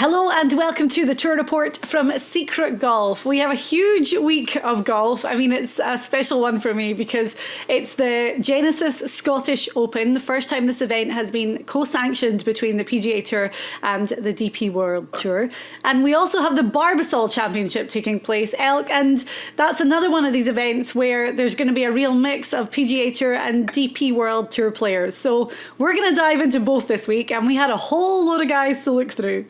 Hello and welcome to the tour report from Secret Golf. We have a huge week of golf. I mean, it's a special one for me because it's the Genesis Scottish Open, the first time this event has been co-sanctioned between the PGA Tour and the DP World Tour. And we also have the Barbasol Championship taking place, Elk, and that's another one of these events where there's going to be a real mix of PGA Tour and DP World Tour players. So we're going to dive into both this week, and we had a whole load of guys to look through.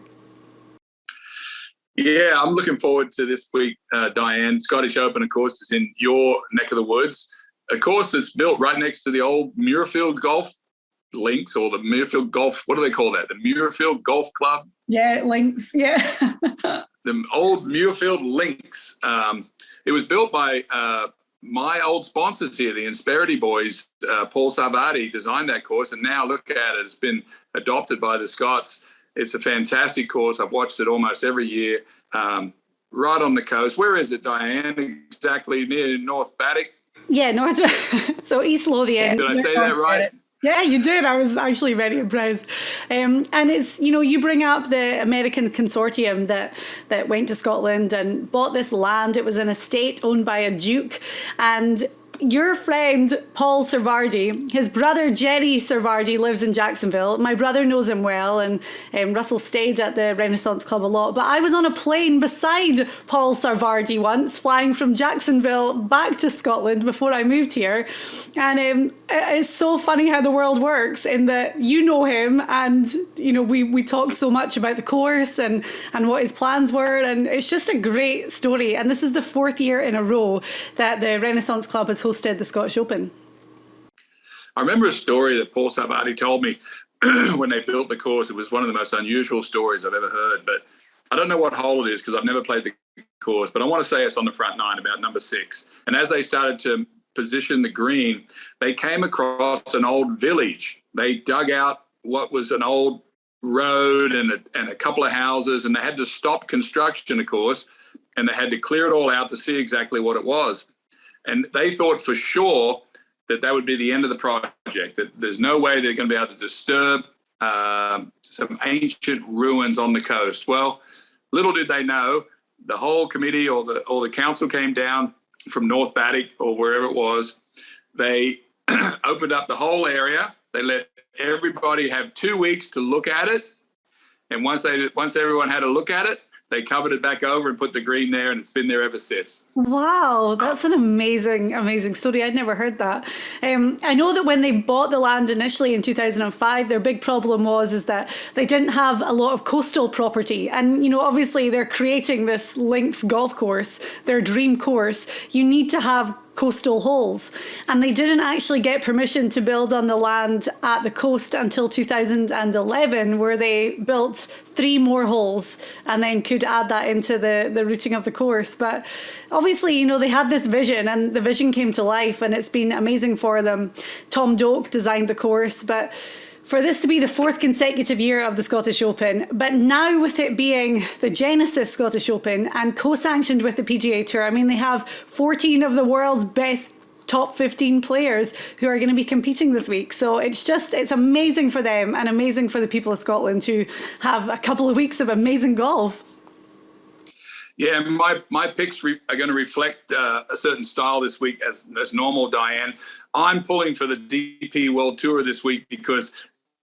Yeah, I'm looking forward to this week, Diane. Scottish Open, of course, is in your neck of the woods. Of course, it's built right next to the old Muirfield Golf Links, or the Muirfield Golf, what do they call that? The Muirfield Golf Club? Yeah, links, yeah. The old Muirfield Links. It was built by my old sponsors here, the Insperity boys. Paul Sarvadi designed that course, and now look at it. It's been adopted by the Scots. It's a fantastic course. I've watched it almost every year. Right on the coast. Where is it, Diane? Exactly near North Baddock? Yeah, North. So East Lothian. Did I say that right? Yeah, you did. I was actually very impressed. And it's, you know, you bring up the American consortium that went to Scotland and bought this land. It was an estate owned by a duke, and your friend Paul Sarvadi, his brother Jerry Sarvadi lives in Jacksonville. My brother knows him well, and Russell stayed at the Renaissance Club a lot. But I was on a plane beside Paul Sarvadi once, flying from Jacksonville back to Scotland before I moved here. And it's so funny how the world works, in that you know him, and you know we talked so much about the course and what his plans were, and it's just a great story. And this is the fourth year in a row that the Renaissance Club has hosted the Scottish Open. I remember a story that Paul Sarvadi told me when they built the course. It was one of the most unusual stories I've ever heard, but I don't know what hole it is because I've never played the course, but I want to say it's on the front nine, about number 6. And as they started to position the green, they came across an old village. They dug out what was an old road and a couple of houses, and they had to stop construction, of course, and they had to clear it all out to see exactly what it was. And they thought for sure that would be the end of the project, that there's no way they're going to be able to disturb some ancient ruins on the coast. Well, little did they know, the whole committee or the council came down from North Baddock or wherever it was. They opened up the whole area. They let everybody have 2 weeks to look at it. And once everyone had a look at it, they covered it back over and put the green there, and it's been there ever since. Wow, that's an amazing, amazing story. I'd never heard that. I know that when they bought the land initially in 2005, their big problem is that they didn't have a lot of coastal property. And, you know, obviously they're creating this links golf course, their dream course. You need to have coastal holes, and they didn't actually get permission to build on the land at the coast until 2011, where they built 3 more holes and then could add that into the routing of the course. But obviously, you know, they had this vision, and the vision came to life, and it's been amazing for them. Tom Doak designed the course, but for this to be the 4th consecutive year of the Scottish Open, but now with it being the Genesis Scottish Open and co-sanctioned with the PGA Tour, I mean, they have 14 of the world's best top 15 players who are going to be competing this week. So it's amazing for them and amazing for the people of Scotland to have a couple of weeks of amazing golf. Yeah, my picks are going to reflect a certain style this week as normal, Diane. I'm pulling for the DP World Tour this week because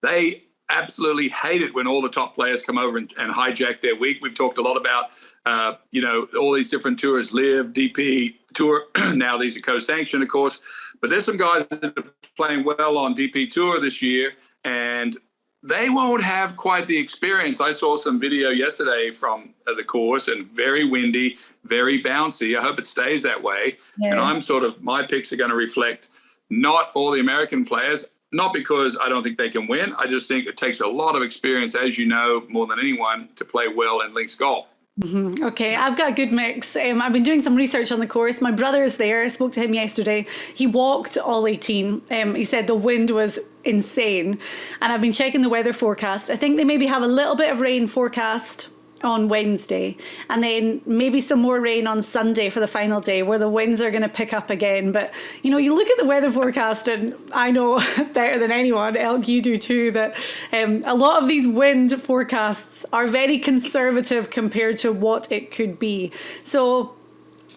they absolutely hate it when all the top players come over and hijack their week. We've talked a lot about, you know, all these different tours, Live, DP Tour. Now these are co-sanctioned, of course. But there's some guys that are playing well on DP Tour this year, and they won't have quite the experience. I saw some video yesterday from the course, and very windy, very bouncy. I hope it stays that way. Yeah. And my picks are going to reflect not all the American players, not because I don't think they can win. I just think it takes a lot of experience, as you know, more than anyone, to play well in links golf. Mm-hmm. Okay, I've got a good mix. I've been doing some research on the course. My brother is there. I spoke to him yesterday. He walked all 18. He said the wind was insane. And I've been checking the weather forecast. I think they maybe have a little bit of rain forecast on Wednesday, and then maybe some more rain on Sunday for the final day, where the winds are going to pick up again. But you know, you look at the weather forecast, and I know better than anyone, Elk, you do too, that a lot of these wind forecasts are very conservative compared to what it could be. So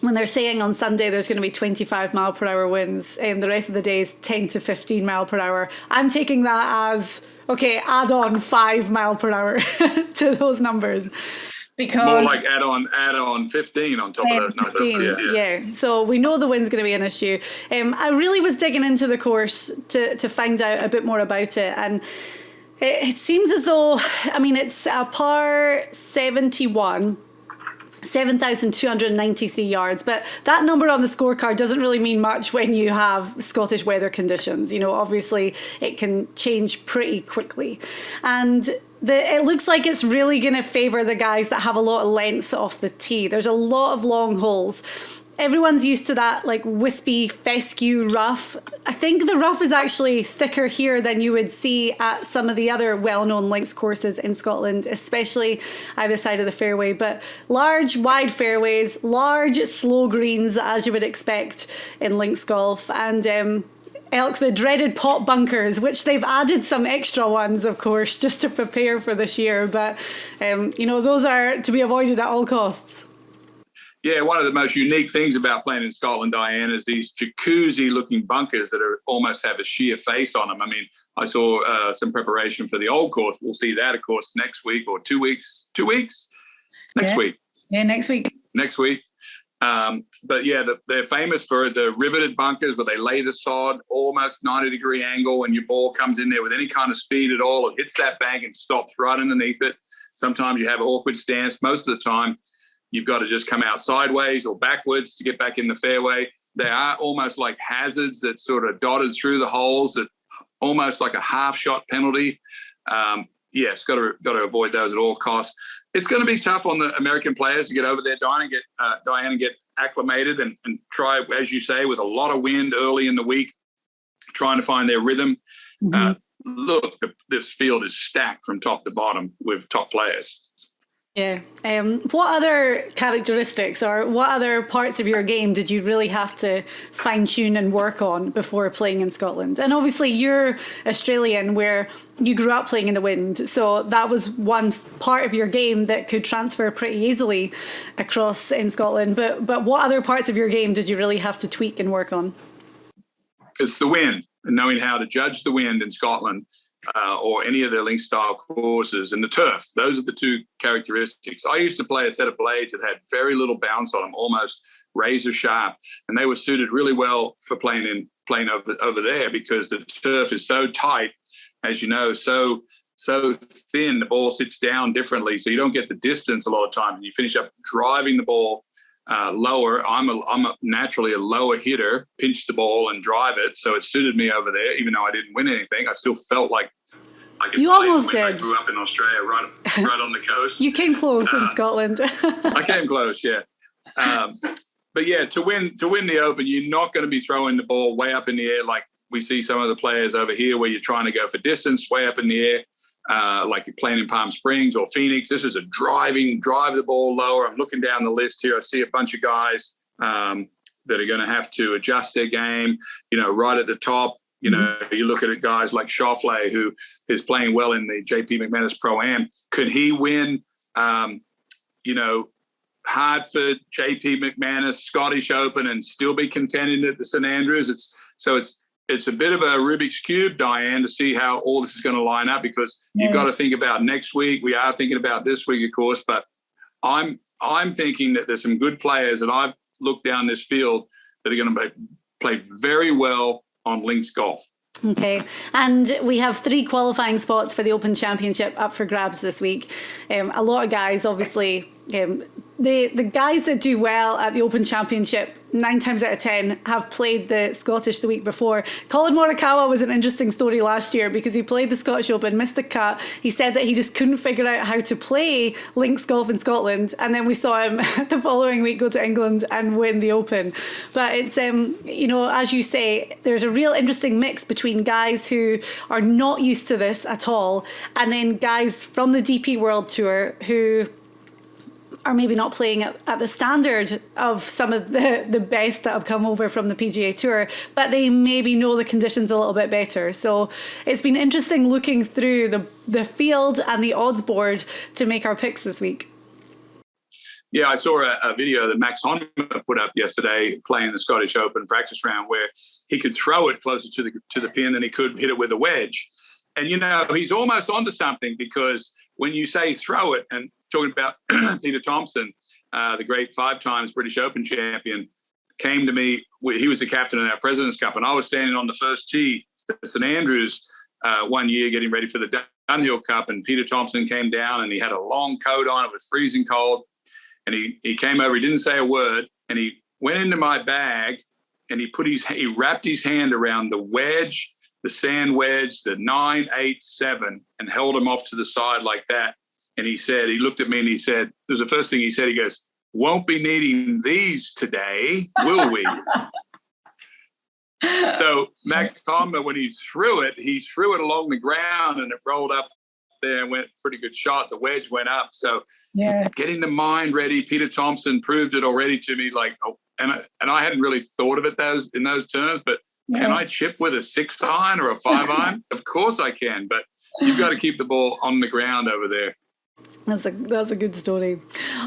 when they're saying on Sunday there's going to be 25 mile per hour winds, the rest of the day is 10 to 15 mile per hour, I'm taking that as, okay, add on 5 mile per hour to those numbers. Because more like add on 15 on top of those numbers. 15, yeah. So we know the wind's going to be an issue. I really was digging into the course to find out a bit more about it, and it seems as though, I mean, it's a par 71, 7,293 yards, but that number on the scorecard doesn't really mean much when you have Scottish weather conditions. You know, obviously it can change pretty quickly, and it looks like it's really going to favour the guys that have a lot of length off the tee. There's a lot of long holes. Everyone's used to that like wispy fescue rough. I think the rough is actually thicker here than you would see at some of the other well-known links courses in Scotland, especially either side of the fairway. But large, wide fairways, large, slow greens, as you would expect in links golf. And Elk, the dreaded pot bunkers, which they've added some extra ones, of course, just to prepare for this year. But, you know, those are to be avoided at all costs. Yeah, one of the most unique things about playing in Scotland, Diane, is these jacuzzi-looking bunkers that almost have a sheer face on them. I mean, I saw some preparation for the old course. We'll see that, of course, next week or 2 weeks. 2 weeks? Next week. Yeah, next week. Next week. But yeah, they're famous for the riveted bunkers where they lay the sod almost 90-degree angle, and your ball comes in there with any kind of speed at all. It hits that bank and stops right underneath it. Sometimes you have an awkward stance. Most of the time, you've got to just come out sideways or backwards to get back in the fairway. They are almost like hazards that sort of dotted through the holes, that almost like a half shot penalty. Yes, got to avoid those at all costs. It's going to be tough on the American players to get over there, Diane, and get acclimated and try, as you say, with a lot of wind early in the week, trying to find their rhythm. Mm-hmm. Look, this field is stacked from top to bottom with top players. Yeah. What other characteristics or what other parts of your game did you really have to fine tune and work on before playing in Scotland? And obviously you're Australian, where you grew up playing in the wind. So that was one part of your game that could transfer pretty easily across in Scotland. But what other parts of your game did you really have to tweak and work on? It's the wind, and knowing how to judge the wind in Scotland. Or any of the link style courses, and the turf. Those are the two characteristics. I used to play a set of blades that had very little bounce on them, almost razor sharp, and they were suited really well for playing over there, because the turf is so tight, as you know, so thin. The ball sits down differently, so you don't get the distance a lot of times, and you finish up driving the ball lower. I'm naturally a lower hitter, pinch the ball and drive it, so it suited me over there. Even though I didn't win anything, I still felt like I could. You almost did. I grew up in Australia, right on the coast. You came close in Scotland. I came close, yeah. But yeah, to win the Open, you're not going to be throwing the ball way up in the air like we see some of the players over here, where you're trying to go for distance way up in the air. Like you're playing in Palm Springs or Phoenix. This is a drive the ball lower. I'm looking down the list here. I see a bunch of guys that are going to have to adjust their game, you know, right at the top. You know, you look at guys like Schauffele, who is playing well in the JP McManus Pro-Am. Could he win, you know, Hartford, JP McManus, Scottish Open, and still be contending at the St Andrews? It's a bit of a Rubik's Cube, Diane, to see how all this is going to line up, because you've got to think about next week. We are thinking about this week, of course, but I'm thinking that there's some good players that I've looked down this field that are going to play very well on links golf. Okay, and we have 3 qualifying spots for the Open Championship up for grabs this week. A lot of guys, obviously, the guys that do well at the Open Championship 9 times out of 10 have played the Scottish the week before. Colin Morikawa was an interesting story last year, because he played the Scottish Open, missed the cut. He said that he just couldn't figure out how to play links golf in Scotland, and then we saw him the following week go to England and win the Open. But it's you know, as you say, there's a real interesting mix between guys who are not used to this at all, and then guys from the DP World Tour who are maybe not playing at the standard of some of the best that have come over from the PGA Tour, but they maybe know the conditions a little bit better. So it's been interesting looking through the field and the odds board to make our picks this week. Yeah, I saw a video that Max Honma put up yesterday playing the Scottish Open practice round where he could throw it closer to the pin than he could hit it with a wedge. And, you know, he's almost onto something, because when you say throw it, and talking about Peter Thompson, the great 5 times British Open champion, came to me. He was the captain of our President's Cup, and I was standing on the first tee at St Andrews one year getting ready for the Dunhill Cup, and Peter Thompson came down and he had a long coat on. It was freezing cold. And he came over, he didn't say a word, and he went into my bag and he wrapped his hand around the wedge, the sand wedge, the 9, 8, 7, and held him off to the side like that. And he looked at me and he said, it was the first thing he said, he goes, "Won't be needing these today, will we?" So Max Honma, when he threw it along the ground and it rolled up there and went pretty good shot. The wedge went up. So yeah, getting the mind ready. Peter Thompson proved it already to me. Like, and I hadn't really thought of it in those terms. But can I chip with a 6 iron or a 5 iron? Of course I can. But you've got to keep the ball on the ground over there. That's a good story.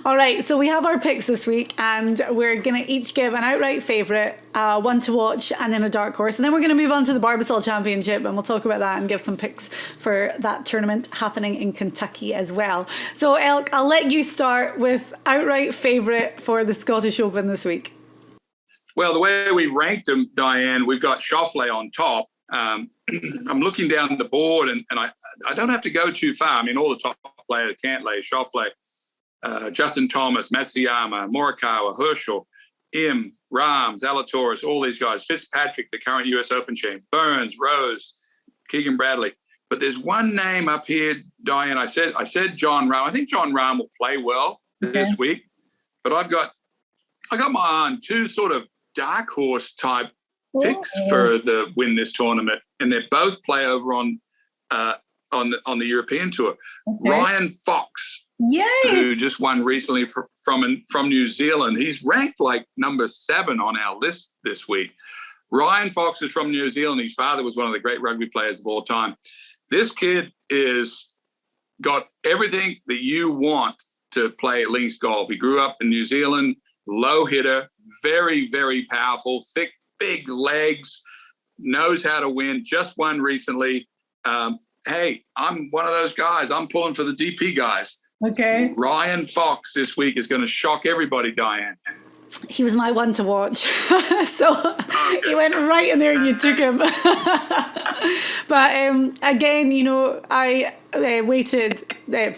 All right, so we have our picks this week, and we're going to each give an outright favourite, one to watch, and then a dark horse. And then we're going to move on to the Barbasol Championship, and we'll talk about that and give some picks for that tournament happening in Kentucky as well. So, Elk, I'll let you start with outright favourite for the Scottish Open this week. Well, the way we ranked them, Diane, we've got Schauffele on top. I'm looking down the board, and I don't have to go too far. I mean, all the top players, Cantlay, Schauffele, Justin Thomas, Matsuyama, Morikawa, Herschel, Im, Rahm, Zalatoris, all these guys, Fitzpatrick, the current US Open champ, Burns, Rose, Keegan Bradley. But there's one name up here, Diane. I said John Rahm. I think John Rahm will play well this week. But I got my eye on 2 sort of dark horse type picks for the win this tournament, and they both play over on the European Tour. Okay. Ryan Fox, who just won recently from New Zealand. He's ranked like number 7 on our list this week. Ryan Fox is from New Zealand. His father was one of the great rugby players of all time. This kid is got everything that you want to play at links golf. He grew up in New Zealand, low hitter, very, very powerful, thick, big legs, knows how to win, just won recently. Hey, I'm one of those guys. I'm pulling for the DP guys. Okay. Ryan Fox this week is going to shock everybody, Diane. He was my one to watch. So he went right in there and you took him. But again, you know, I waited,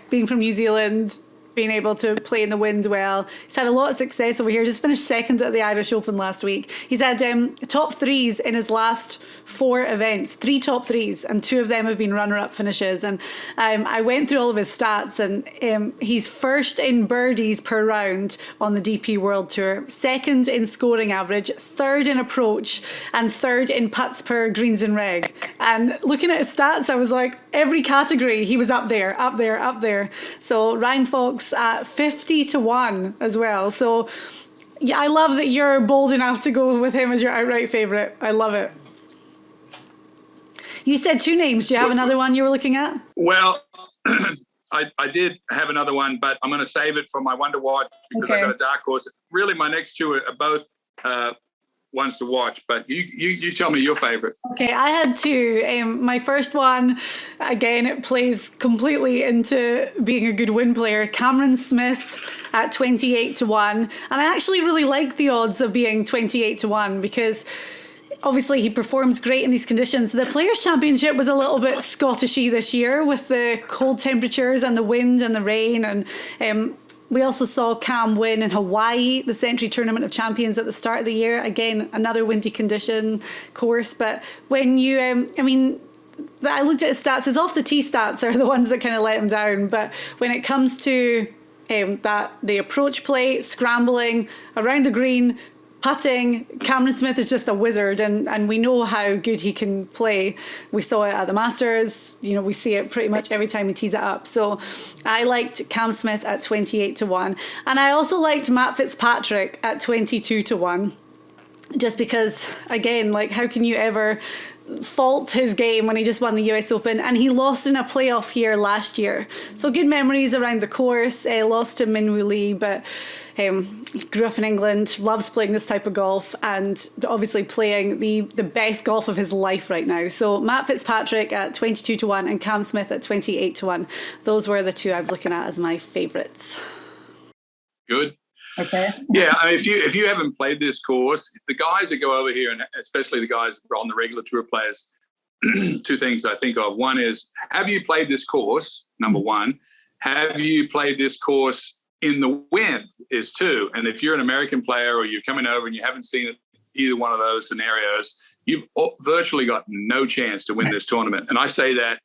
being from New Zealand, being able to play in the wind well. He's had a lot of success over here. Just finished second at the Irish Open last week. He's had top 3s in his last 4 events, 3 top 3s, and 2 of them have been runner-up finishes. And I went through all of his stats, and he's first in birdies per round on the DP World Tour, second in scoring average, third in approach, and third in putts per greens and reg. And looking at his stats, I was like, every category he was up there. So Ryan Fox at 50 to 1 as well. So yeah, I love that you're bold enough to go with him as your outright favourite. I love it. You said 2 names. Do you have another one you were looking at? Well, I did have another one, but I'm going to save it for my one to watch because I've got a dark horse. Really, my next 2 are both ones to watch, but you tell me your favorite. Okay, I had 2. My first one, again, it plays completely into being a good win player. Cameron Smith at 28 to 1. And I actually really like the odds of being 28 to 1 because obviously he performs great in these conditions. The Players' Championship was a little bit Scottishy this year with the cold temperatures and the wind and the rain, and we also saw Cam win in Hawaii, the Century Tournament of Champions at the start of the year. Again, another windy condition course. But when you, I looked at his stats. His off the tee stats are the ones that kind of let him down. But when it comes to the approach play, scrambling around the green, putting, Cameron Smith is just a wizard, and we know how good he can play. We saw it at the Masters. You know, we see it pretty much every time he tees it up. So I liked Cam Smith at 28-1. And I also liked Matt Fitzpatrick at 22-1. Just because, again, like, how can you ever fault his game when he just won the US Open? And he lost in a playoff here last year. So good memories around the course. Lost to Min Woo Lee, but he grew up in England, loves playing this type of golf, and obviously playing the best golf of his life right now. So Matt Fitzpatrick at 22-1 and Cam Smith at 28-1. Those were the two I was looking at as my favourites. Good. Okay. Yeah, I mean, if you haven't played this course, the guys that go over here, and especially the guys that are on the regular tour players, two things I think of. One is, have you played this course? Number one. Have you played this course in the wind? Is two. And if you're an American player or you're coming over and you haven't seen either one of those scenarios, you've virtually got no chance to win this tournament. And I say that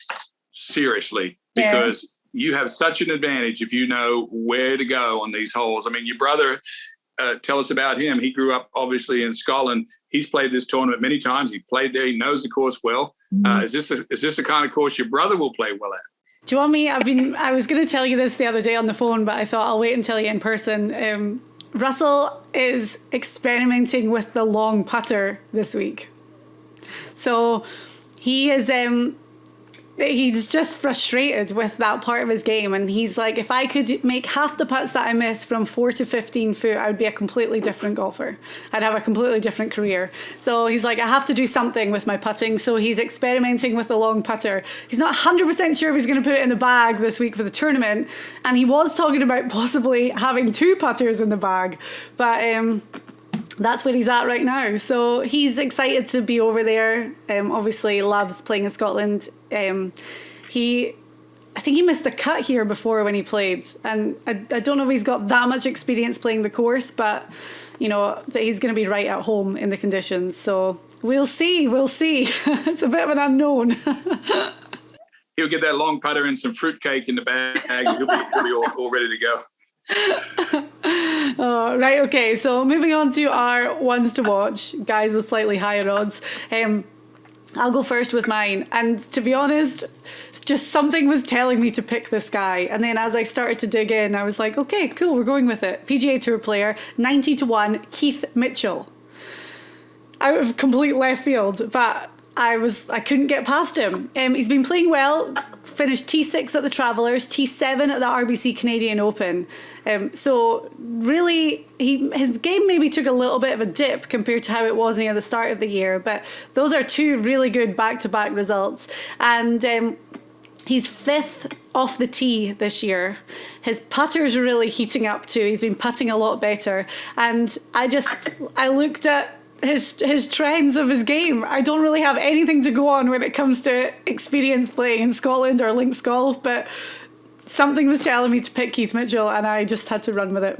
seriously, because you have such an advantage if you know where to go on these holes. I mean, your brother, tell us about him. He grew up obviously in Scotland. He's played this tournament many times. He played there. He knows the course well. Is this the kind of course your brother will play well at? Do you want me? I was going to tell you this the other day on the phone, but I thought I'll wait and tell you in person. Russell is experimenting with the long putter this week. So he is... he's just frustrated with that part of his game, and he's like, if I could make half the putts that I miss from 4 to 15 foot, I would be a completely different golfer. I'd have a completely different career. So he's like, I have to do something with my putting. So he's experimenting with the long putter. He's not 100% sure if he's going to put it in the bag this week for the tournament, and he was talking about possibly having 2 putters in the bag, but that's where he's at right now. So he's excited to be over there. Obviously loves playing in Scotland. I think he missed the cut here before when he played, and I don't know if he's got that much experience playing the course, but you know that he's going to be right at home in the conditions. So we'll see. It's a bit of an unknown. He'll get that long putter and some fruitcake in the bag. He'll be all ready to go. Right, okay, so moving on to our ones to watch, guys with slightly higher odds. I'll go first with mine, and to be honest, just something was telling me to pick this guy, and then as I started to dig in, I was like, okay, cool, we're going with it. PGA Tour player, 90-1, Keith Mitchell. Out of complete left field, but I couldn't get past him. He's been playing well, finished T6 at the Travellers, T7 at the RBC Canadian Open. So really, his game maybe took a little bit of a dip compared to how it was near the start of the year, but those are 2 really good back-to-back results. And he's 5th off the tee this year. His putter's really heating up too. He's been putting a lot better. And I looked at his trends of his game. I don't really have anything to go on when it comes to experience playing in Scotland or links golf, but something was telling me to pick Keith Mitchell, and I just had to run with it.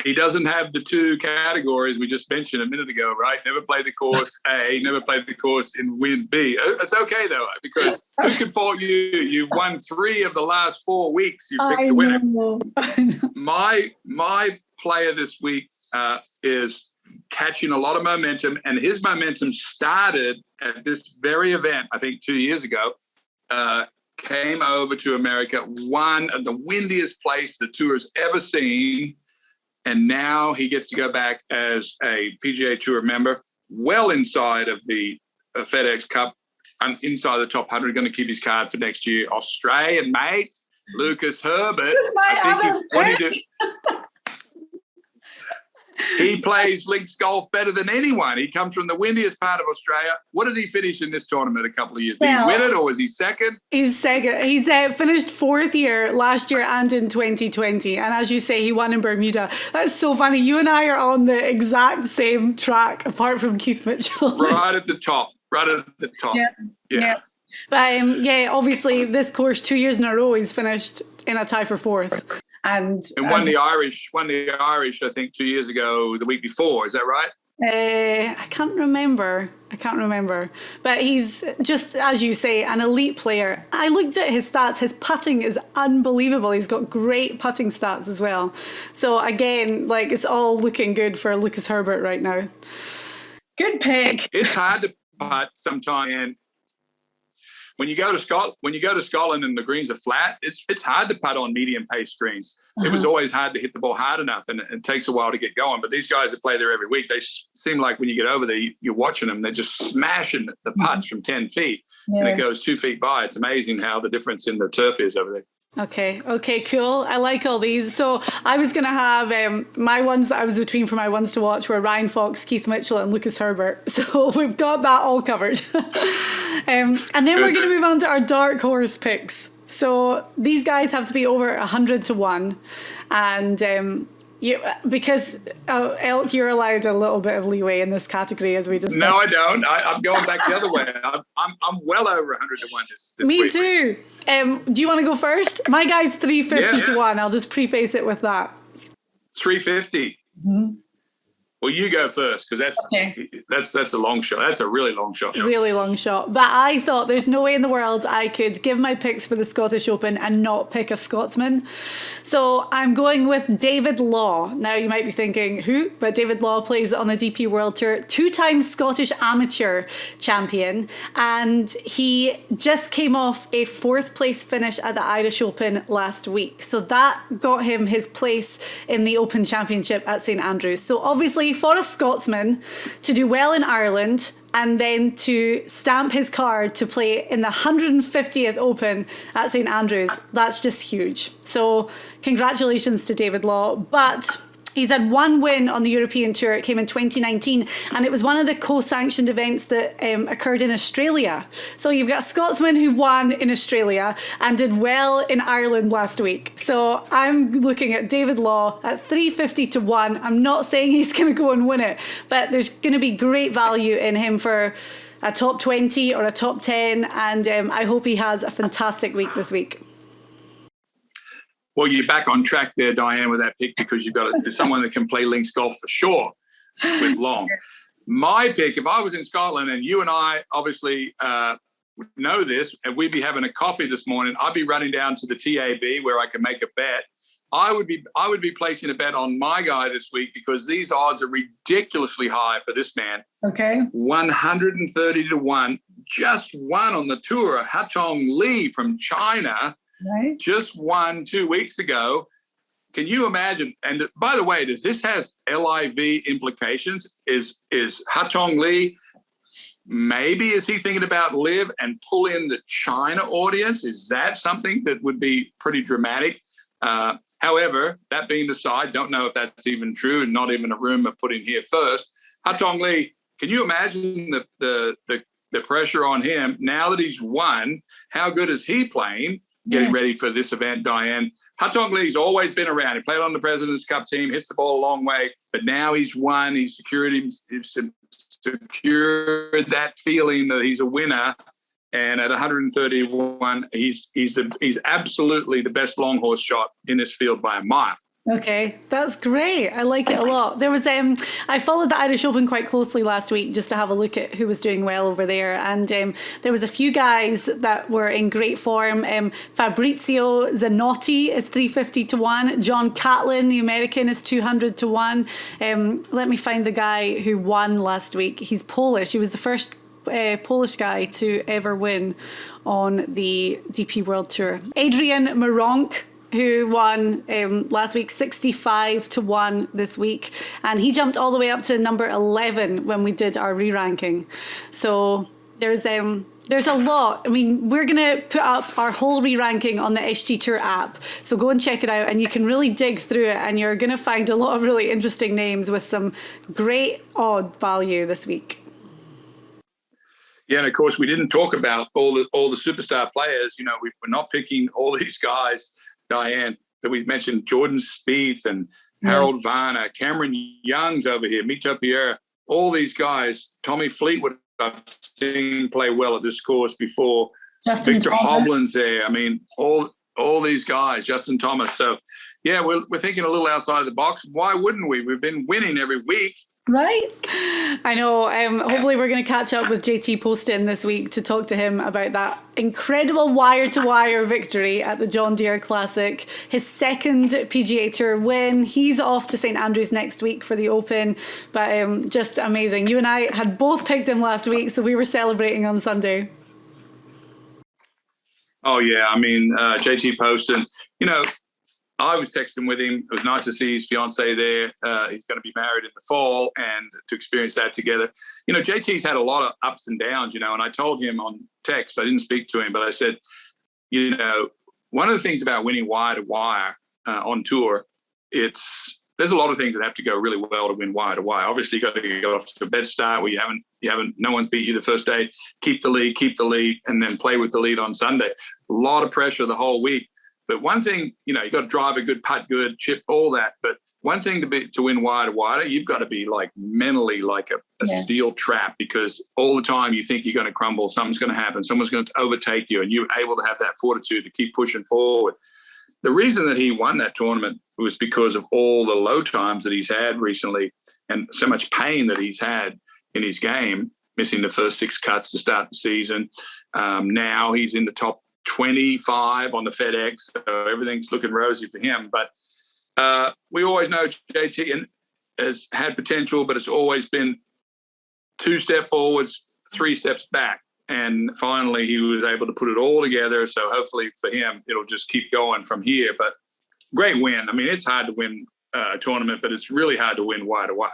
He doesn't have the 2 categories we just mentioned a minute ago, right? Never played the course A, never played the course in wind B. It's okay though, because who can fault you? You've won 3 of the last 4 weeks. You picked the winner. My player this week is catching a lot of momentum, and his momentum started at this very event, I think 2 years ago. Came over to America, won at the windiest place the tour's ever seen, and now he gets to go back as a PGA Tour member, well inside of the FedExCup, and inside the top 100. Going to keep his card for next year. Australian mate, Lucas Herbert. He plays links golf better than anyone. He comes from the windiest part of Australia. What did he finish in this tournament a couple of years? Did he win it, or was he second? He's second. He's finished 4th here last year and in 2020. And as you say, he won in Bermuda. That's so funny. You and I are on the exact same track, apart from Keith Mitchell. Right at the top. Yeah. But obviously this course 2 years in a row, he's finished in a tie for 4th. And won the Irish, I think, 2 years ago, the week before. Is that right? I can't remember. But he's just, as you say, an elite player. I looked at his stats. His putting is unbelievable. He's got great putting stats as well. So again, like, it's all looking good for Lucas Herbert right now. Good pick. It's hard to putt sometimes, and when you go to Scotland and the greens are flat, it's hard to putt on medium pace greens. It was always hard to hit the ball hard enough, and it takes a while to get going. But these guys that play there every week, they seem like when you get over there, you're watching them, they're just smashing the putts from 10 feet, and it goes 2 feet by. It's amazing how the difference in the turf is over there. Okay, cool. I like all these. So I was going to have my ones that I was between for my ones to watch were Ryan Fox, Keith Mitchell and Lucas Herbert. So we've got that all covered. And then we're going to move on to our dark horse picks. So these guys have to be over 100 to 1. And because Elk, you're allowed a little bit of leeway in this category, as we discussed. No, I don't. I'm going back the other way. I'm well over 100 to 1 this Me week. too. Do you want to go first? My guy's 350 to 1. I'll just preface it with that. 350. Mm-hmm. Well, you go first, because that's a long shot. That's a really long shot. Really long shot. But I thought there's no way in the world I could give my picks for the Scottish Open and not pick a Scotsman. So I'm going with David Law. Now you might be thinking, who? But David Law plays on the DP World Tour, 2-time Scottish amateur champion. And he just came off a 4th place finish at the Irish Open last week. So that got him his place in the Open Championship at St Andrews. So obviously, for a Scotsman to do well in Ireland and then to stamp his card to play in the 150th Open at St Andrews, that's just huge. So congratulations to David Law. But he's had one win on the European Tour. It came in 2019, and it was one of the co-sanctioned events that occurred in Australia. So you've got a Scotsman who won in Australia and did well in Ireland last week. So I'm looking at David Law at 350 to 1. I'm not saying he's going to go and win it, but there's going to be great value in him for a top 20 or a top 10, and I hope he has a fantastic week this week. Well, you're back on track there, Diane, with that pick, because you've got someone that can play links golf for sure with Long. My pick, if I was in Scotland and you and I obviously know this, and we'd be having a coffee this morning, I'd be running down to the TAB where I can make a bet. I would be placing a bet on my guy this week, because these odds are ridiculously high for this man. Okay. 130 to 1. Just won on the tour. Hatong Li from China. Right. Just won 2 weeks ago. Can you imagine? And by the way, does this has LIV implications? Is Hatong Li, maybe is he thinking about live and pull in the China audience? Is that something that would be pretty dramatic? However, that being aside, don't know if that's even true, and not even a rumor put in here first. Hatong Li, can you imagine the pressure on him now that he's won? How good is he playing? Getting ready for this event, Diane. Hatong Li's always been around. He played on the President's Cup team, hits the ball a long way, but now he's won. He's secured that feeling that he's a winner. And at 131, he's absolutely the best long horse shot in this field by a mile. Okay, that's great. I like it a lot. There was I followed the Irish Open quite closely last week just to have a look at who was doing well over there, and there was a few guys that were in great form. Fabrizio Zanotti is 350 to 1. John Catlin, the American, is 200 to 1. Let me find the guy who won last week. He's Polish. He was the first Polish guy to ever win on the DP World Tour. Adrian Maronk, who won last week, 65 to 1 this week. And he jumped all the way up to number 11 when we did our re-ranking. So there's a lot. I mean, we're going to put up our whole re-ranking on the SG Tour app. So go and check it out, and you can really dig through it, and you're going to find a lot of really interesting names with some great odd value this week. Yeah, and of course, we didn't talk about all the superstar players. You know, we're not picking all these guys, Diane, that we mentioned. Jordan Spieth and Harold Varner, Cameron Young's over here, Mito Pierre, all these guys. Tommy Fleetwood, I've seen play well at this course before. Victor Hovland's there. I mean, all these guys, Justin Thomas. So, yeah, we're thinking a little outside of the box. Why wouldn't we? We've been winning every week. Right? I know. Hopefully we're going to catch up with JT Poston this week to talk to him about that incredible wire-to-wire victory at the John Deere Classic. His second PGA Tour win. He's off to St Andrews next week for the Open. But just amazing. You and I had both picked him last week, so we were celebrating on Sunday. Oh, yeah. I mean, JT Poston, I was texting with him. It was nice to see his fiance there. He's going to be married in the fall, and to experience that together. JT's had a lot of ups and downs, and I told him on text, I didn't speak to him, but I said, one of the things about winning wire to wire on tour, there's a lot of things that have to go really well to win wire to wire. Obviously, you got to get off to a bad start where no one's beat you the first day. Keep the lead, and then play with the lead on Sunday. A lot of pressure the whole week. But one thing, you got to drive a good, putt good, chip, all that. But one thing to win wire to wire, you've got to be like mentally like a steel trap, because all the time you think you're going to crumble, something's going to happen, someone's going to overtake you, and you're able to have that fortitude to keep pushing forward. The reason that he won that tournament was because of all the low times that he's had recently, and so much pain that he's had in his game, missing the first 6 cuts to start the season. Now he's in the top 25 on the FedEx, so everything's looking rosy for him. But we always know JT has had potential, but it's always been 2 steps forwards, 3 steps back. And finally, he was able to put it all together. So hopefully for him, it'll just keep going from here. But great win. I mean, it's hard to win a tournament, but it's really hard to win wire to wire.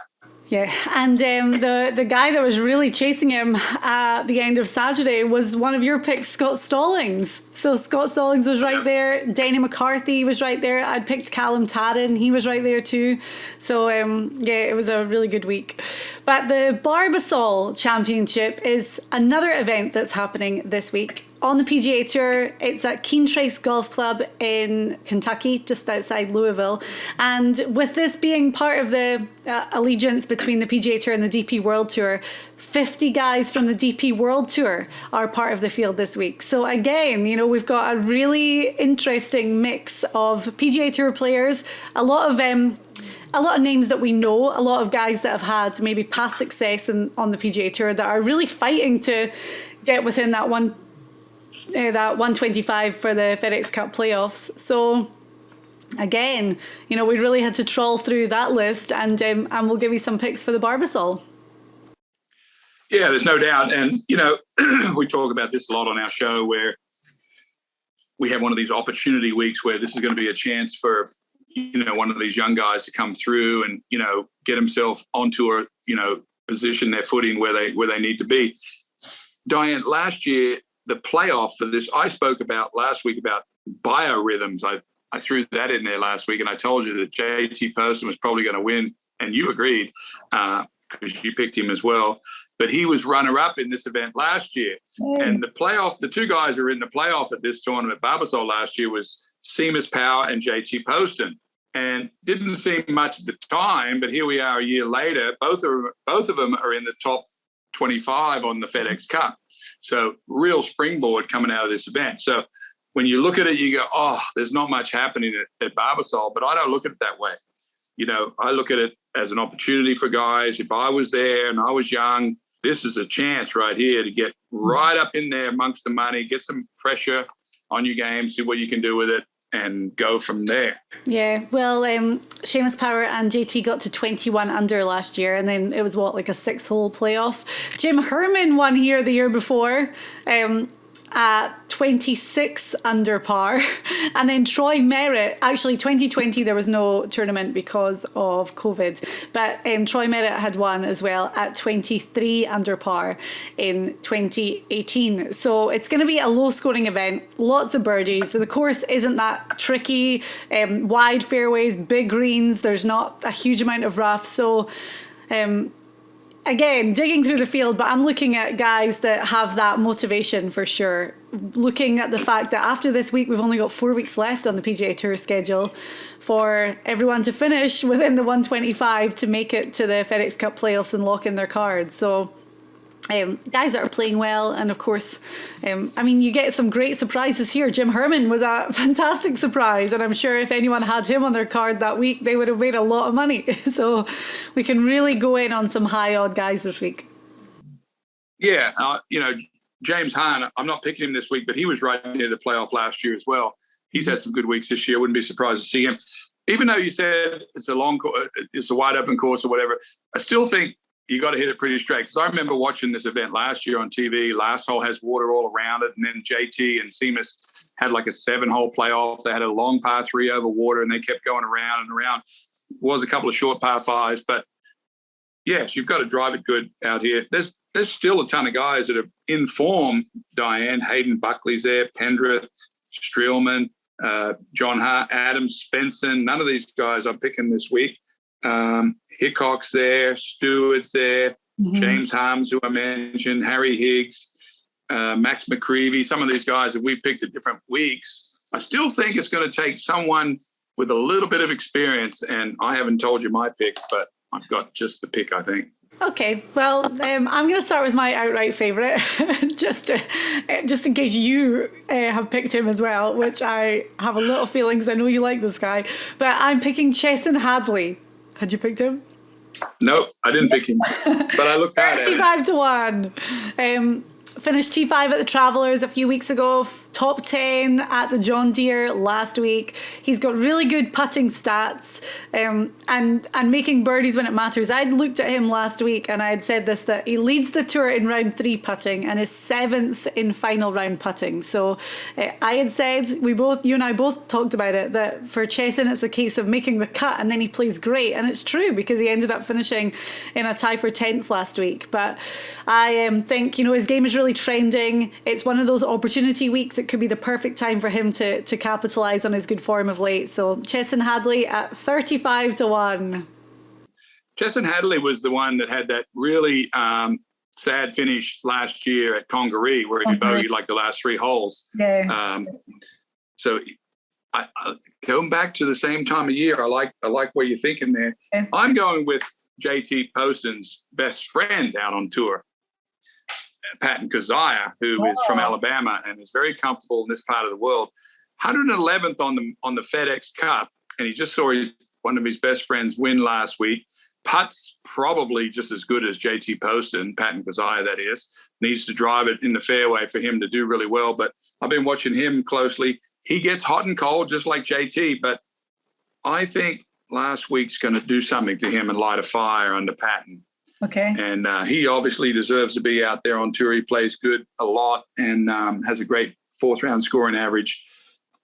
Yeah, and the guy that was really chasing him at the end of Saturday was one of your picks, Scott Stallings. So Scott Stallings was right there. Denny McCarthy was right there. I'd picked Callum Tarran. He was right there too. So, it was a really good week. But the Barbasol Championship is another event that's happening this week. On the PGA Tour, it's at Keene Trace Golf Club in Kentucky, just outside Louisville. And with this being part of the allegiance between the PGA Tour and the DP World Tour, 50 guys from the DP World Tour are part of the field this week. So again, we've got a really interesting mix of PGA Tour players, a lot of names that we know, a lot of guys that have had maybe past success on the PGA Tour that are really fighting to get within that 125 for the FedExCup playoffs. So again, we really had to trawl through that list, and we'll give you some picks for the Barbasol. Yeah, there's no doubt. And, we talk about this a lot on our show, where we have one of these opportunity weeks where this is going to be a chance for, one of these young guys to come through and, get himself onto a, position their footing where they need to be. Diane, last year, the playoff for this, I spoke about last week about biorhythms. I threw that in there last week, and I told you that JT Poston was probably going to win, and you agreed because you picked him as well. But he was runner-up in this event last year. And the playoff, the 2 guys who were in the playoff at this tournament, Barbasol last year, was Seamus Power and JT Poston. And didn't seem much at the time, but here we are a year later. Both of them are in the top 25 on the FedExCup. So real springboard coming out of this event. So when you look at it, you go, oh, there's not much happening at Barbasol, but I don't look at it that way. I look at it as an opportunity for guys. If I was there and I was young, this is a chance right here to get right up in there amongst the money, get some pressure on your game, see what you can do with it, and go from there. Yeah, well, Seamus Power and JT got to 21 under last year, and then it was like a 6-hole playoff. Jim Herman won here the year before at 26 under par, and then Troy Merritt, actually 2020 there was no tournament because of COVID, but Troy Merritt had won as well at 23 under par in 2018. So it's going to be a low scoring event, lots of birdies. So the course isn't that tricky, wide fairways, big greens, there's not a huge amount of rough. So again, digging through the field, but I'm looking at guys that have that motivation for sure. Looking at the fact that after this week, we've only got 4 weeks left on the PGA Tour schedule for everyone to finish within the 125 to make it to the FedExCup playoffs and lock in their cards. So guys that are playing well, and of course, I mean, you get some great surprises here. Jim Herman was a fantastic surprise, and I'm sure if anyone had him on their card that week, they would have made a lot of money. So we can really go in on some high odd guys this week. Yeah, James Hahn, I'm not picking him this week, but he was right near the playoff last year as well. He's had some good weeks this year. Wouldn't be surprised to see him. Even though you said it's a long course, it's a wide open course or whatever, I still think you got to hit it pretty straight. Because I remember watching this event last year on TV. Last hole has water all around it. And then JT and Seamus had like a 7-hole playoff. They had a long par 3 over water, and they kept going around and around. It was a couple of short par 5s. But, yes, you've got to drive it good out here. There's still a ton of guys that are in form. Diane, Hayden Buckley's there, Pendreth, Streelman, John Hart, Adams, Svensson. None of these guys I'm picking this week. Hickok's there, Stewart's there, James Harms, who I mentioned, Harry Higgs, Max McCreevy, some of these guys that we picked at different weeks. I still think it's going to take someone with a little bit of experience, and I haven't told you my pick, but I've got just the pick, I think. Okay, well, I'm going to start with my outright favourite, just in case you have picked him as well, which I have a little feelings. I know you like this guy, but I'm picking Chesson Hadley. Had you picked him? Nope, I didn't pick him, but I looked at it. 35 to 1. Finished T5 at the Travellers a few weeks ago, top 10 at the John Deere last week. He's got really good putting stats and making birdies when it matters. I'd looked at him last week and I had said this, that he leads the tour in round 3 putting and is 7th in final round putting. So I had said, you and I both talked about it, that for Chesson it's a case of making the cut and then he plays great. And it's true because he ended up finishing in a tie for 10th last week. But I think, his game is really trending. It's one of those opportunity weeks. It could be the perfect time for him to capitalise on his good form of late. So Chesson Hadley at 35 to 1. Chesson Hadley was the one that had that really sad finish last year at Congaree, where he bogeyed like the last 3 holes. Yeah. So I going back to the same time of year, I like where you're thinking there. Yeah. I'm going with JT Poston's best friend out on tour, Patton Kizzire, who is from Alabama and is very comfortable in this part of the world. 111th on the FedExCup, and he just saw one of his best friends win last week. Putt's probably just as good as JT Poston, Patton Kizzire, that is. Needs to drive it in the fairway for him to do really well, but I've been watching him closely. He gets hot and cold just like JT, but I think last week's going to do something to him and light a fire under Patton. Okay. And he obviously deserves to be out there on tour. He plays good a lot and has a great 4th round scoring average.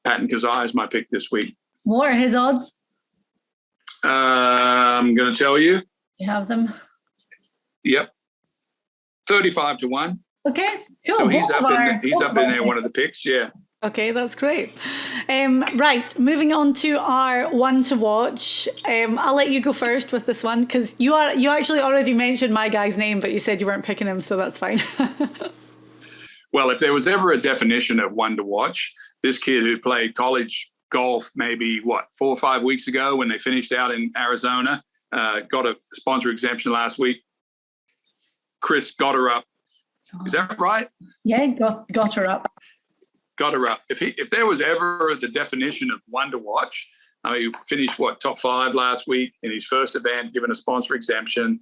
Patton Kizzire is my pick this week. What are his odds? I'm going to tell you. You have them? Yep. 35 to 1. Okay, cool. So he's up in there, one of the picks, yeah. Okay, that's great. Right, moving on to our one to watch. I'll let you go first with this one because you actually already mentioned my guy's name, but you said you weren't picking him, so that's fine. Well, if there was ever a definition of one to watch, this kid who played college golf maybe, 4 or 5 weeks ago when they finished out in Arizona, got a sponsor exemption last week, Chris Goddard. Is that right? Yeah, got her up. Got her up. If there was ever the definition of one to watch, he finished top 5 last week in his first event, given a sponsor exemption.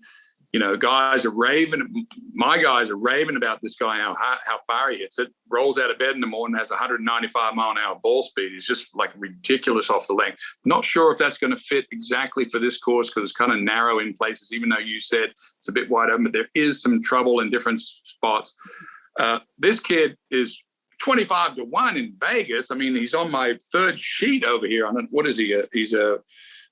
Guys are raving. My guys are raving about this guy, how far he hits it. Rolls out of bed in the morning, has 195 mile an hour ball speed. He's just like ridiculous off the length. Not sure if that's going to fit exactly for this course because it's kind of narrow in places, even though you said it's a bit wide open, but there is some trouble in different spots. This kid is 25 to 1 in Vegas. I mean, he's on my 3rd sheet over here. What is he?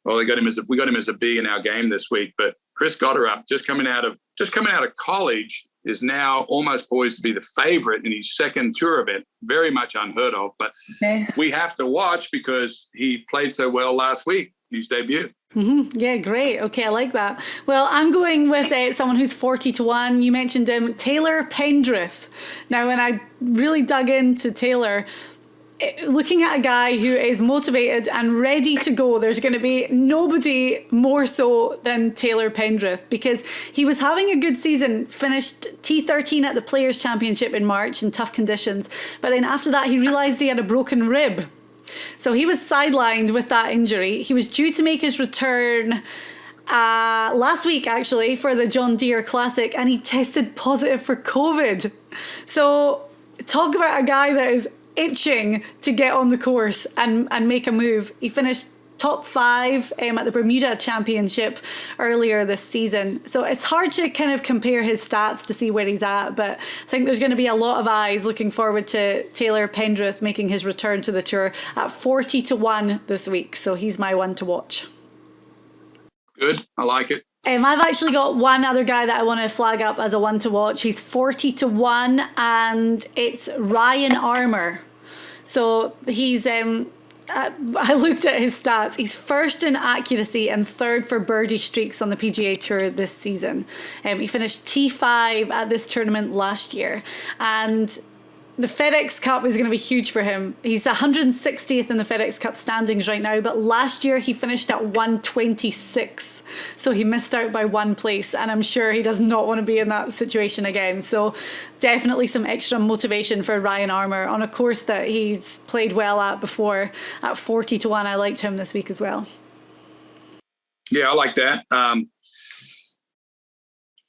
We got him as a B in our game this week. But Chris Goddard, just coming out of college, is now almost poised to be the favorite in his 2nd tour event. Very much unheard of, but we have to watch because he played so well last week, his debut. Mm-hmm. Yeah, great. Okay, I like that. Well, I'm going with someone who's 40 to 1. You mentioned him, Taylor Pendreth. Now, when I really dug into Taylor, looking at a guy who is motivated and ready to go, there's going to be nobody more so than Taylor Pendreth, because he was having a good season, finished T13 at the Players' Championship in March in tough conditions. But then after that, he realised he had a broken rib. So he was sidelined with that injury. He was due to make his return last week, actually, for the John Deere Classic, and he tested positive for COVID. So talk about a guy that is itching to get on the course and make a move. He finished top 5 at the Bermuda Championship earlier this season. So it's hard to kind of compare his stats to see where he's at, but I think there's going to be a lot of eyes looking forward to Taylor Pendreth making his return to the tour at 40-1 this week. So he's my one to watch. Good. I like it. I've actually got one other guy that I want to flag up as a one to watch. He's 40-1, and it's Ryan Armour. So he's, I looked at his stats. He's first in accuracy and third for birdie streaks on the PGA Tour this season. He finished T5 at this tournament last year, and the FedExCup is going to be huge for him. He's 160th in the FedExCup standings right now, but last year he finished at 126. So he missed out by 1 place, and I'm sure he does not want to be in that situation again. So definitely some extra motivation for Ryan Armour on a course that he's played well at before. At 40-1, I liked him this week as well. Yeah, I like that.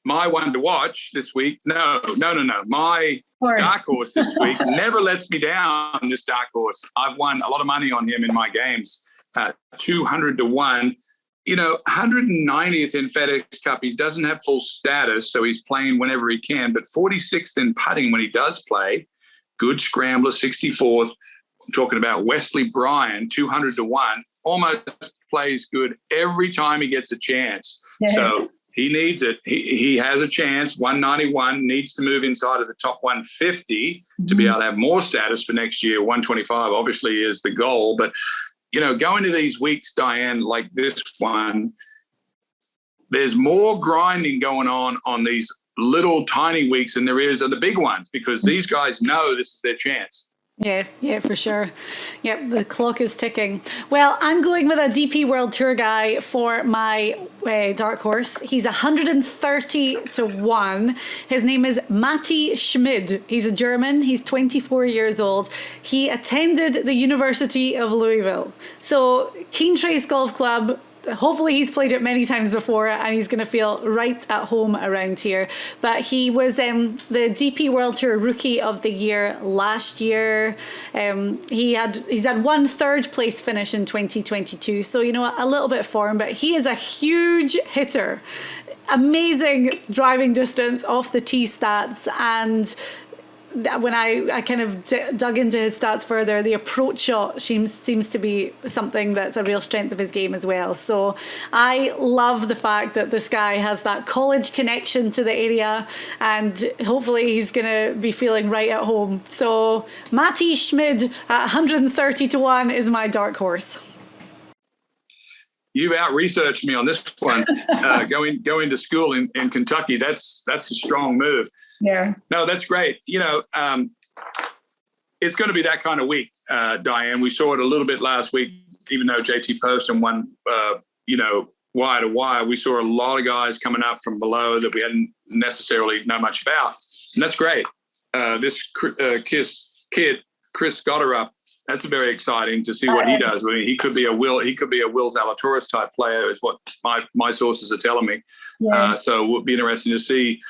My one to watch this week. No. My dark horse this week never lets me down. This dark horse. I've won a lot of money on him in my games. 200-1. 190th in FedExCup. He doesn't have full status, so he's playing whenever he can. But 46th in putting when he does play. Good scrambler. 64th. I'm talking about Wesley Bryan. 200-1. Almost plays good every time he gets a chance. Yeah. So he needs it. He has a chance. 191, needs to move inside of the top 150 to be able to have more status for next year. 125 obviously is the goal. But, going to these weeks, Diane, like this one, there's more grinding going on these little tiny weeks than there is on the big ones, because these guys know this is their chance. Yeah, for sure. Yep, the clock is ticking. Well, I'm going with a DP World Tour guy for my dark horse. He's 130-1. His name is Matti Schmid. He's a German. He's 24 years old. He attended the University of Louisville. So Keene Trace Golf Club, hopefully he's played it many times before and he's going to feel right at home around here. But he was the DP World Tour Rookie of the Year last year. He's had 1 third place finish in 2022. So, a little bit of form, but he is a huge hitter. Amazing driving distance off the tee stats, and when I kind of dug into his stats further, the approach shot seems to be something that's a real strength of his game as well. So I love the fact that this guy has that college connection to the area, and hopefully he's going to be feeling right at home. So Matti Schmid at 130-1 is my dark horse. You've out-researched me on this one. Going to school in Kentucky, that's a strong move. Yeah. No, that's great. It's going to be that kind of week, Diane. We saw it a little bit last week, even though JT Poston won, wire to wire. We saw a lot of guys coming up from below that we hadn't necessarily know much about. And that's great. This kid, Chris Goddard, that's very exciting to see what he does. I mean, he could be a Will Zalatoris type player, is what my sources are telling me. Yeah. So it would be interesting to see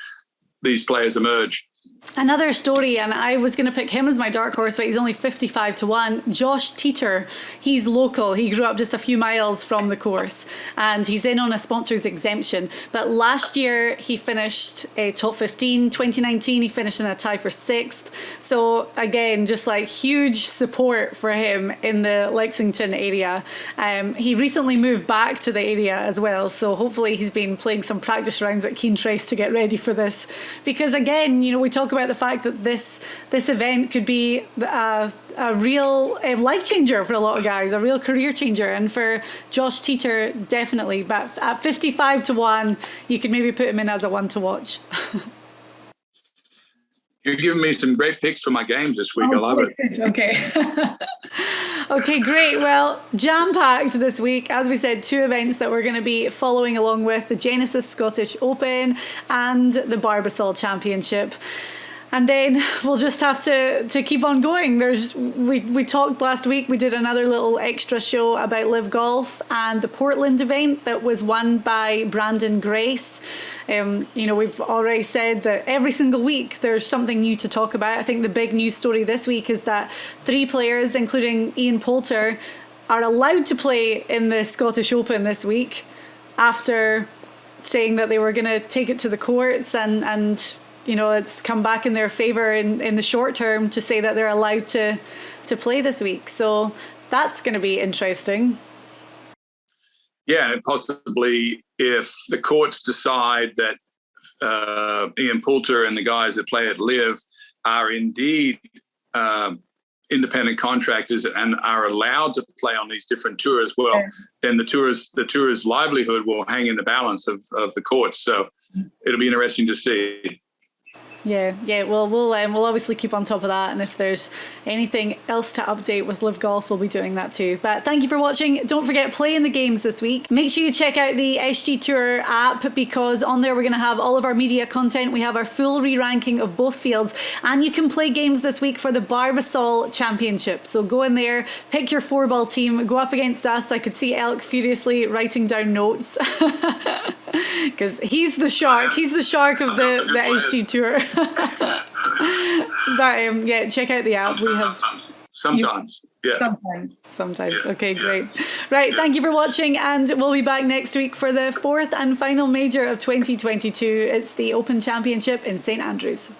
these players emerge. Another story, and I was going to pick him as my dark horse, but he's only 55-1. Josh Teeter, he's local. He grew up just a few miles from the course, and he's in on a sponsor's exemption. But last year he finished a top 15. 2019 he finished in a tie for 6th. So again, just like huge support for him in the Lexington area. He recently moved back to the area as well, so hopefully he's been playing some practice rounds at Keene Trace to get ready for this. Because again, we talk about the fact that this event could be a real life changer for a lot of guys, a real career changer, and for Josh Teeter definitely. But at 55-1, you could maybe put him in as a one to watch. You're giving me some great picks for my games this week. I love it. Okay. Okay, great. Well, jam-packed this week. As we said, 2 events that we're going to be following along with, the Genesis Scottish Open and the Barbasol Championship. And then we'll just have to keep on going. We talked last week, we did another little extra show about Live Golf and the Portland event that was won by Brandon Grace. We've already said that every single week there's something new to talk about. I think the big news story this week is that 3 players, including Ian Poulter, are allowed to play in the Scottish Open this week after saying that they were going to take it to the courts and it's come back in their favour in the short term to say that they're allowed to play this week. So that's going to be interesting. Yeah, and possibly if the courts decide that Ian Poulter and the guys that play at Live are indeed independent contractors and are allowed to play on these different tours, well, then the tour's livelihood will hang in the balance of the courts. So it'll be interesting to see. Yeah. Well, we'll obviously keep on top of that, and if there's anything else to update with Live Golf, we'll be doing that too. But thank you for watching. Don't forget, play in the games this week. Make sure you check out the SG Tour app, because on there we're going to have all of our media content. We have our full re-ranking of both fields, and you can play games this week for the Barbasol Championship. So go in there, pick your 4-ball team, go up against us. I could see Elk furiously writing down notes because he's the shark. He's the shark of the SG Tour. But check out the app. We have sometimes. Okay, great. Right, thank you for watching, and we'll be back next week for the 4th and final major of 2022. It's the Open Championship in St Andrews.